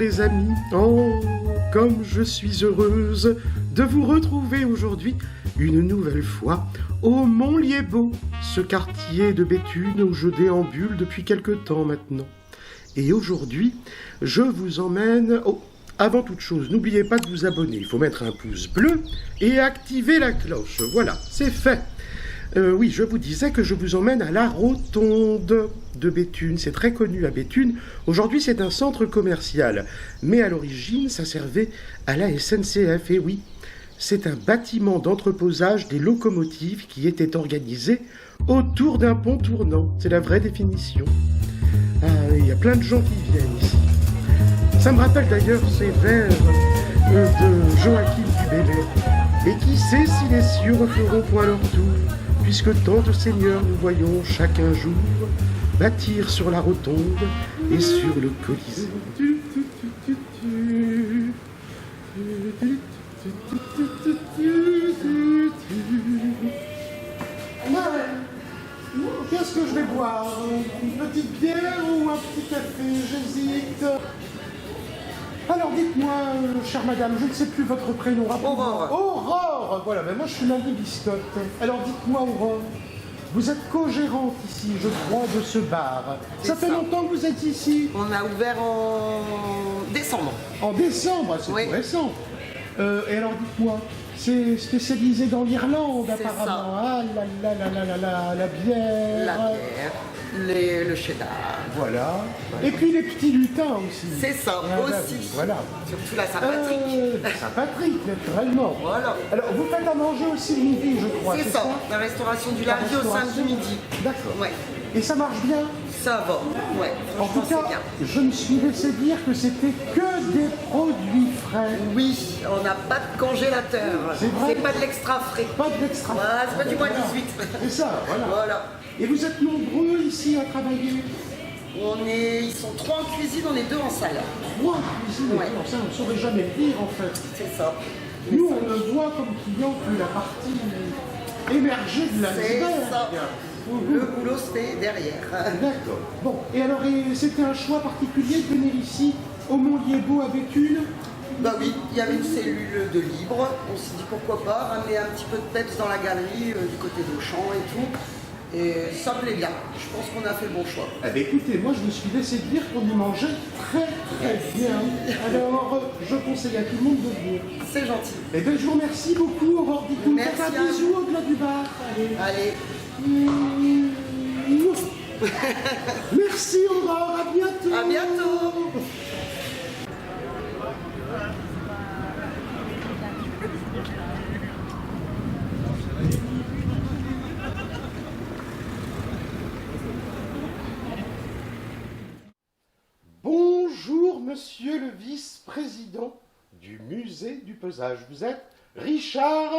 les amis. Oh, comme je suis heureuse de vous retrouver aujourd'hui une nouvelle fois au Mont-Liébeau, ce quartier de Béthune où je déambule depuis quelque temps maintenant. Et aujourd'hui, je vous emmène... Oh, avant toute chose, n'oubliez pas de vous abonner. Il faut mettre un pouce bleu et activer la cloche. Voilà, c'est fait. Oui, je vous disais que je vous emmène à la Rotonde de Béthune. C'est très connu à Béthune. Aujourd'hui, c'est un centre commercial. Mais à l'origine, ça servait à la SNCF. Et oui, c'est un bâtiment d'entreposage des locomotives qui était organisé autour d'un pont tournant. C'est la vraie définition. Il y a plein de gens qui viennent ici. Ça me rappelle d'ailleurs ces vers de Joachim du Bellay. Et qui sait si les cieux referont point leur tour, puisque tant de seigneurs nous voyons chacun jour bâtir sur la rotonde et sur le Colisée. Qu'est-ce que je vais boire? Une petite bière ou un petit café? J'hésite. Alors dites-moi, chère madame, je ne sais plus votre prénom. Aurore. Aurore. Voilà, ben moi je suis Marie Biscotte. Alors dites-moi, Aurore, vous êtes co-gérante ici, je crois, de ce bar. Ça fait longtemps que vous êtes ici? On a ouvert en décembre. En décembre, c'est Oui. tout récent. Et alors dites-moi, c'est spécialisé dans l'Irlande C'est apparemment. ça. Ah là là là là là là, la bière. La bière, le cheddar. Voilà. Et puis les petits lutins aussi. C'est ça, Voilà, aussi. Voilà. Surtout la Saint-Patrick. Saint-Patrick, naturellement. Voilà. Alors, vous faites à manger aussi le midi, je crois, C'est ça, la restauration du La lundi au restauration. samedi midi. D'accord. Ouais, Et ça marche bien? ça va. Ouais, En tout franchement, cas, c'est bien. je me suis laissé dire que c'était que des produits frais. Oui, on n'a pas de congélateur. C'est vrai. C'est pas de l'extra frais. Pas d'extra. Voilà, c'est pas du moins Voilà. 18. C'est ça, voilà. Voilà. Et vous êtes nombreux ici à travailler? Ils sont 3 en cuisine, on est 2 en salle. 3 cuisines. Ouais. Ça, on ne saurait jamais le dire en fait. C'est ça. Nous, on ne voit comme client que la partie émergée de la C'est ça. Le boulot, c'est derrière. D'accord. Bon, et alors, c'était un choix particulier de venir ici, au Mont-Liébeau, à Béthune? Bah oui, il y avait une cellule de libre. On s'est dit pourquoi pas ramener un petit peu de peps dans la galerie du côté d'Auchan et tout. Et ça me plaît bien. Je pense qu'on a fait le bon choix. Eh bien, écoutez, moi, je me suis laissé dire qu'on y mangeait très, très bien. Alors, je conseille à tout le monde de venir. C'est gentil. Eh bien, je vous remercie beaucoup, Aurore. Dites-nous Merci un à bisou au-delà du bar. Allez. Allez, Merci, Aurore. À bientôt. à bientôt. Bonjour, monsieur le vice-président du musée du pesage. Vous êtes Richard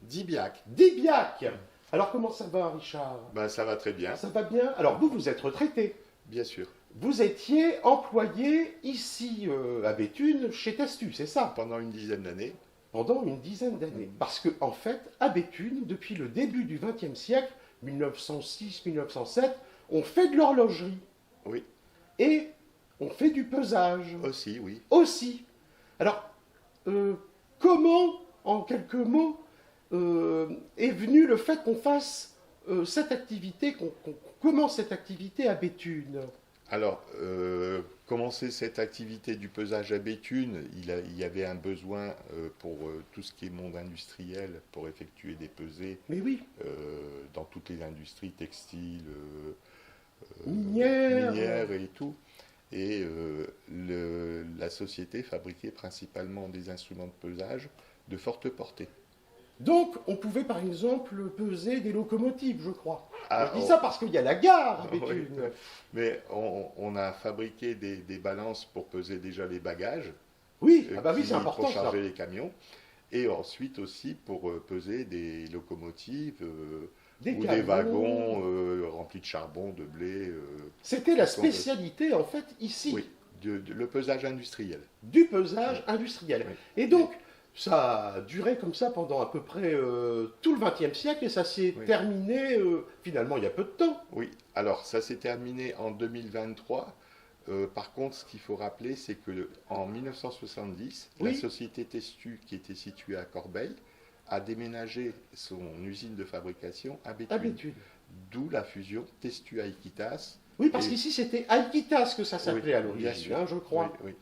Dibiac. Dibiac. Alors, comment ça va, Richard? Ben, ça va très bien, Ça va bien? Alors, vous êtes retraité. bien sûr. Vous étiez employé ici, à Béthune, chez Testu, c'est ça? Pendant une dizaine d'années. Pendant une dizaine d'années. Parce que, en fait, à Béthune, depuis le début du XXe siècle, 1906-1907, on fait de l'horlogerie. Oui, Et on fait du pesage. aussi, oui. Aussi. Alors, comment, en quelques mots, est venu le fait qu'on fasse cette activité, qu'on commence cette activité à Béthune? Alors, commencer cette activité du pesage à Béthune, il y avait un besoin pour tout ce qui est monde industriel, pour effectuer des pesées Mais oui, dans toutes les industries textiles, minière. et tout. Et la société fabriquait principalement des instruments de pesage de forte portée. Donc, on pouvait par exemple peser des locomotives, je crois. Ah, Je dis ça parce qu'il y a la gare à Oui, Béthune. mais on a fabriqué des balances pour peser déjà les bagages. Oui, ah bah oui, qui- c'est important pour ça. charger les camions. Et ensuite aussi pour peser des locomotives ou des camions. wagons remplis de charbon, de blé. C'était la spécialité en fait ici, Oui, le pesage industriel. du pesage industriel. Oui. Et donc, ça a duré comme ça pendant à peu près tout le XXe siècle et ça s'est Oui. terminé finalement il y a peu de temps. Oui, alors ça s'est terminé en 2023 Par contre, ce qu'il faut rappeler, c'est qu'en 1970, Oui. la société Testu, qui était située à Corbeil, a déménagé son usine de fabrication à Béthune. À Béthune. D'où la fusion Testu-Aikitas. Oui, parce Et- qu'ici c'était Aikitas que ça s'appelait Oui, à bien l'origine, sûr. hein, je crois. Oui, oui.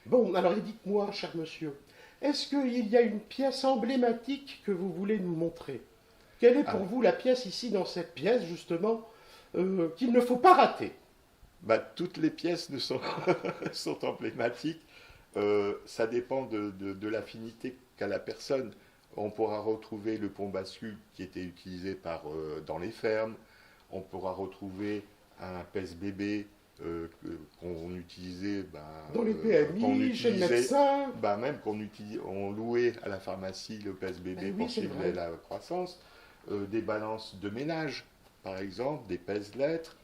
Bon, alors dites-moi, cher monsieur, est-ce qu'il y a une pièce emblématique que vous voulez nous montrer? Quelle est pour vous la pièce ici, dans cette pièce, justement, qu'il ne faut pas rater? Bah, toutes les pièces ne sont, sont emblématiques. Ça dépend de l'affinité qu'a la personne. On pourra retrouver le pont bascule qui était utilisé dans les fermes. On pourra retrouver un pèse-bébé qu'on utilisait Dans les qu'on PMI, chez le utilisait, médecin. même on louait à la pharmacie le pèse-bébé Oui, pour c'est suivre vrai. la croissance. Des balances de ménage, par exemple, des pèse-lettres.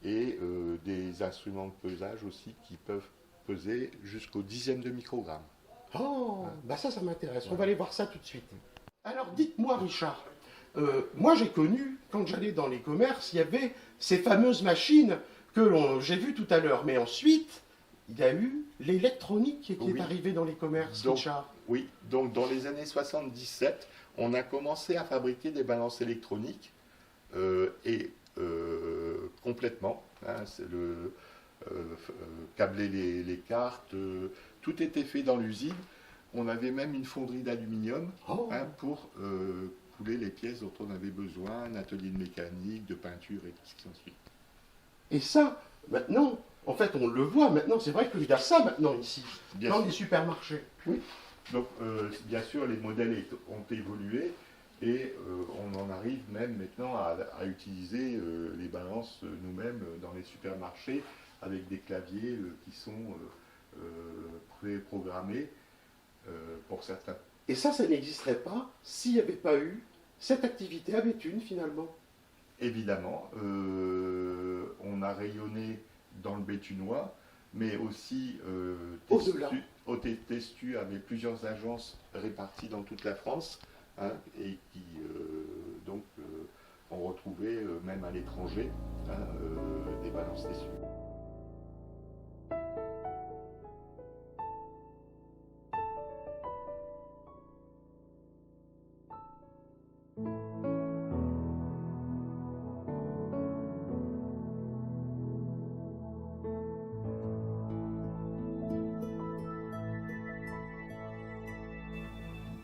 Et des instruments de pesage aussi qui peuvent peser jusqu'au 10e de microgramme. Oh, bah ça m'intéresse. On va aller voir ça tout de suite. Alors, dites-moi, Richard, moi j'ai connu, quand j'allais dans les commerces, il y avait ces fameuses machines que j'ai vues tout à l'heure. Mais ensuite, il y a eu l'électronique qui est Oui. arrivée dans les commerces, Donc, Richard. Oui, donc dans les années 77, on a commencé à fabriquer des balances électroniques complètement. Hein, c'est câbler les cartes, tout était fait dans l'usine. On avait même une fonderie d'aluminium Oh. pour couler les pièces dont on avait besoin, un atelier de mécanique, de peinture et tout ce qui s'ensuit. Et ça, maintenant, en fait, on le voit maintenant. C'est vrai qu'il y a ça maintenant ici, Bien dans sûr. les supermarchés. Oui. Donc, bien sûr, les modèles ont évolué et on en arrive même maintenant à utiliser les balances nous-mêmes dans les supermarchés avec des claviers qui sont préprogrammés pour certains. Et ça n'existerait pas s'il n'y avait pas eu cette activité à Béthune, finalement. Évidemment, on a rayonné dans le Béthunois, mais aussi Au-delà. Testu avait plusieurs agences réparties dans toute la France hein, et qui donc ont retrouvé même à l'étranger des balances Testu.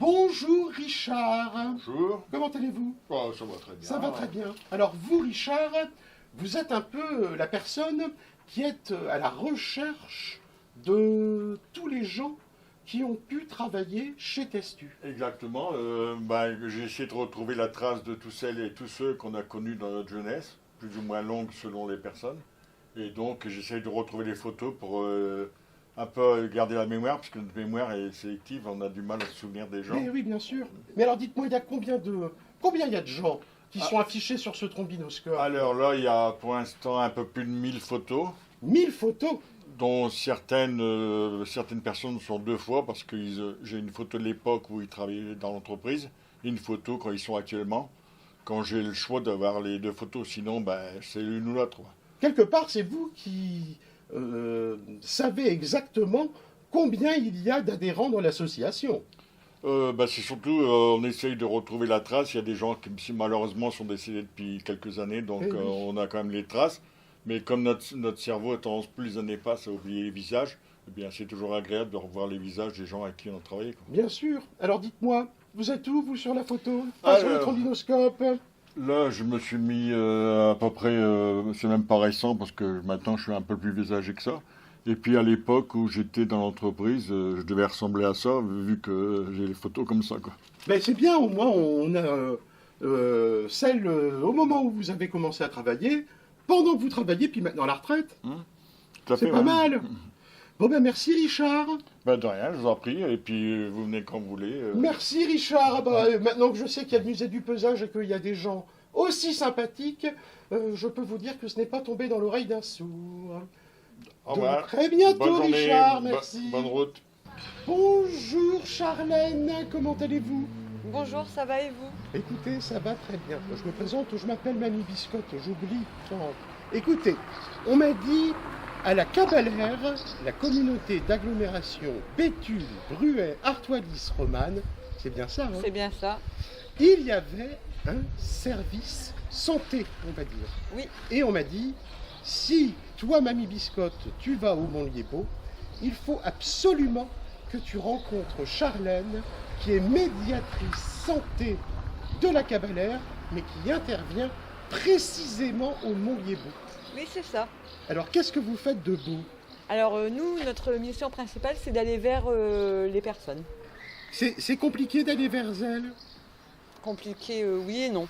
Bonjour Richard. Bonjour. Comment allez-vous? Oh, ça va très bien. Ça va très bien. Alors vous, Richard, vous êtes un peu la personne qui est à la recherche de tous les gens qui ont pu travailler chez Testu. Exactement. J'ai essayé de retrouver la trace de tous celles et tous ceux qu'on a connus dans notre jeunesse, plus ou moins longue selon les personnes. Et donc j'essaie de retrouver les photos pour un peu garder la mémoire, parce que notre mémoire est sélective, on a du mal à se souvenir des gens. Oui, bien sûr. Mais alors dites-moi, il y a combien il y a de gens qui sont affichés sur ce trombinoscope? Alors là, il y a pour l'instant un peu plus de 1000 photos, 1000 photos. dont certaines personnes sont deux fois, parce que j'ai une photo de l'époque où ils travaillaient dans l'entreprise, et une photo quand ils sont actuellement, quand j'ai le choix d'avoir les deux photos, sinon c'est l'une ou l'autre. Quelque part, c'est vous qui savez exactement combien il y a d'adhérents dans l'association. C'est surtout, on essaye de retrouver la trace. Il y a des gens qui malheureusement sont décédés depuis quelques années, donc Eh oui. on a quand même les traces. Mais comme notre cerveau a tendance, plus les années passent, à oublier les visages, eh bien c'est toujours agréable de revoir les visages des gens avec qui on a travaillé, quoi. Bien sûr. Alors dites-moi, vous êtes où, vous, sur la photo? Pas sur le Alors. trombinoscope? Là, je me suis mis à peu près, c'est même pas récent parce que maintenant je suis un peu plus âgé que ça. Et puis à l'époque où j'étais dans l'entreprise, je devais ressembler à ça vu que j'ai les photos comme ça, quoi. Ben, c'est bien, au moins on a celle au moment où vous avez commencé à travailler, pendant que vous travaillez, puis maintenant à la retraite. Tout à C'est fait, pas ouais. mal. Bon ben merci Richard. De rien, je vous en prie. Et puis vous venez quand vous voulez. Merci Richard. Ah bah, maintenant que je sais qu'il y a le musée du pesage et qu'il y a des gens aussi sympathiques, je peux vous dire que ce n'est pas tombé dans l'oreille d'un sourd. Au revoir. Donc, très bientôt Bonne journée, Richard, merci. bonne route. Bonjour Charlène, comment allez-vous? Bonjour, ça va et vous? Écoutez, ça va très bien. Je me présente, je m'appelle Mamie Biscotte, j'oublie Écoutez, on m'a dit à la Cabalère, la communauté d'agglomération Béthune, Bruay, Artois-Lys, Romanne, c'est bien ça, hein? C'est bien ça. Il y avait un service santé, on va dire. Oui. Et on m'a dit, si toi, Mamie Biscotte, tu vas au Montlier-Beau, il faut absolument que tu rencontres Charlène, qui est médiatrice santé de la Cabalère, mais qui intervient précisément au Montlier-Beau. Oui, c'est ça. Alors, qu'est-ce que vous faites de beau? Alors nous, notre mission principale, c'est d'aller vers les personnes. C'est compliqué d'aller vers elles? Compliqué, oui et non.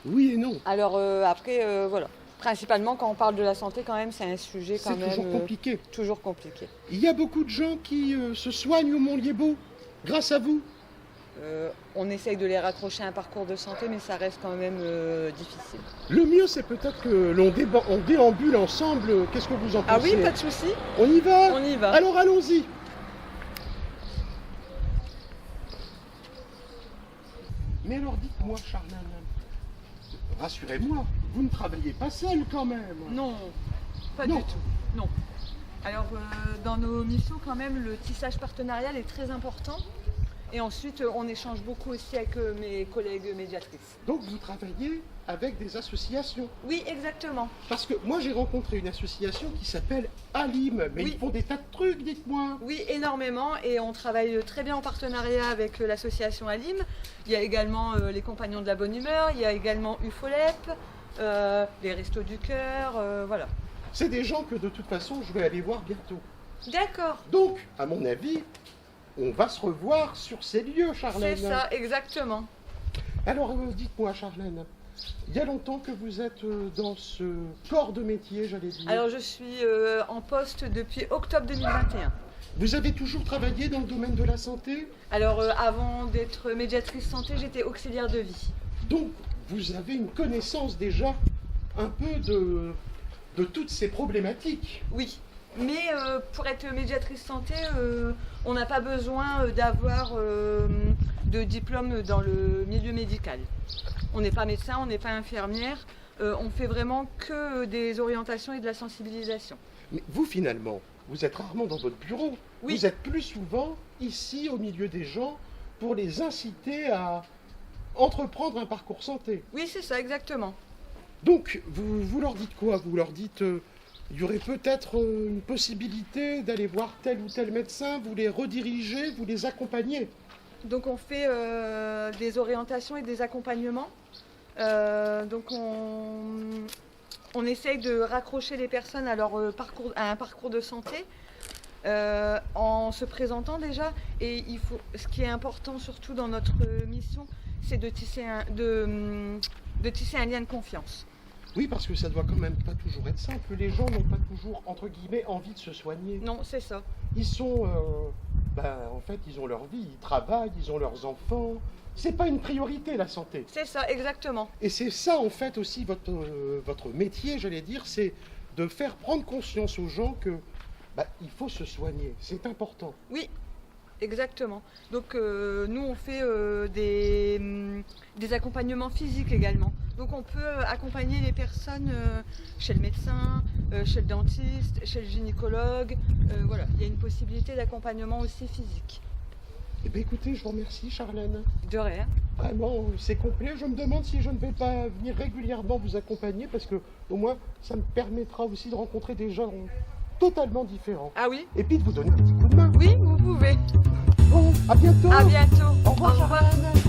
Oui et non. Alors après, voilà. Principalement, quand on parle de la santé, quand même, c'est un sujet quand même... C'est toujours compliqué. Toujours compliqué. Il y a beaucoup de gens qui se soignent au Montlier-Beau, grâce à vous. On essaye de les raccrocher à un parcours de santé, mais ça reste quand même difficile. Le mieux, c'est peut-être que on déambule ensemble. Qu'est-ce que vous en pensez? Ah oui, pas de souci. On y va? On y va. Alors allons-y. Mais alors dites-moi, Charlène, rassurez-moi, vous ne travaillez pas seul quand même. Non, pas Non. du tout. Non. Alors, dans nos missions, quand même, le tissage partenarial est très important. Et ensuite, on échange beaucoup aussi avec mes collègues médiatrices. Donc vous travaillez avec des associations. Oui, exactement. Parce que moi j'ai rencontré une association qui s'appelle Alim, mais Oui. ils font des tas de trucs, dites-moi. Oui, énormément. Et on travaille très bien en partenariat avec l'association Alim. Il y a également les Compagnons de la Bonne Humeur. Il y a également UFOLEP, les Restos du Cœur, voilà. C'est des gens que de toute façon je vais aller voir bientôt. D'accord. Donc, à mon avis, on va se revoir sur ces lieux, Charlène. C'est ça, exactement. Alors, dites-moi, Charlène, il y a longtemps que vous êtes dans ce corps de métier, j'allais dire. Alors, je suis en poste depuis octobre 2021. Vous avez toujours travaillé dans le domaine de la santé? Alors, avant d'être médiatrice santé, j'étais auxiliaire de vie. Donc, vous avez une connaissance déjà un peu de toutes ces problématiques. Oui, mais pour être médiatrice santé, on n'a pas besoin d'avoir de diplôme dans le milieu médical. On n'est pas médecin, on n'est pas infirmière, on fait vraiment que des orientations et de la sensibilisation. Mais vous, finalement, vous êtes rarement dans votre bureau. Oui. Vous êtes plus souvent ici, au milieu des gens, pour les inciter à entreprendre un parcours santé. Oui, c'est ça, exactement. Donc, vous leur dites quoi? Vous leur dites, il y aurait peut-être une possibilité d'aller voir tel ou tel médecin, vous les redirigez, vous les accompagnez. Donc on fait des orientations et des accompagnements. Donc on essaye de raccrocher les personnes à, à un parcours de santé en se présentant déjà. Et ce qui est important surtout dans notre mission, c'est de tisser un lien de confiance. Oui, parce que ça doit quand même pas toujours être simple. Les gens n'ont pas toujours, entre guillemets, envie de se soigner. Non, c'est ça. Ils sont, en fait, ils ont leur vie, ils travaillent, ils ont leurs enfants. C'est pas une priorité, la santé. C'est ça, exactement. Et c'est ça, en fait, aussi votre métier, j'allais dire, c'est de faire prendre conscience aux gens que il faut se soigner. C'est important. Oui, exactement. Donc nous, on fait des accompagnements physiques également. Donc on peut accompagner les personnes chez le médecin, chez le dentiste, chez le gynécologue. Voilà, il y a une possibilité d'accompagnement aussi physique. Eh bien écoutez, je vous remercie Charlène. De rien. Vraiment, c'est complet. Je me demande si je ne vais pas venir régulièrement vous accompagner parce que au moins ça me permettra aussi de rencontrer des gens totalement différents. Ah oui? Et puis de vous donner un petit coup de main. Oui, vous pouvez. Bon, à bientôt. À bientôt. Au revoir, Charlène.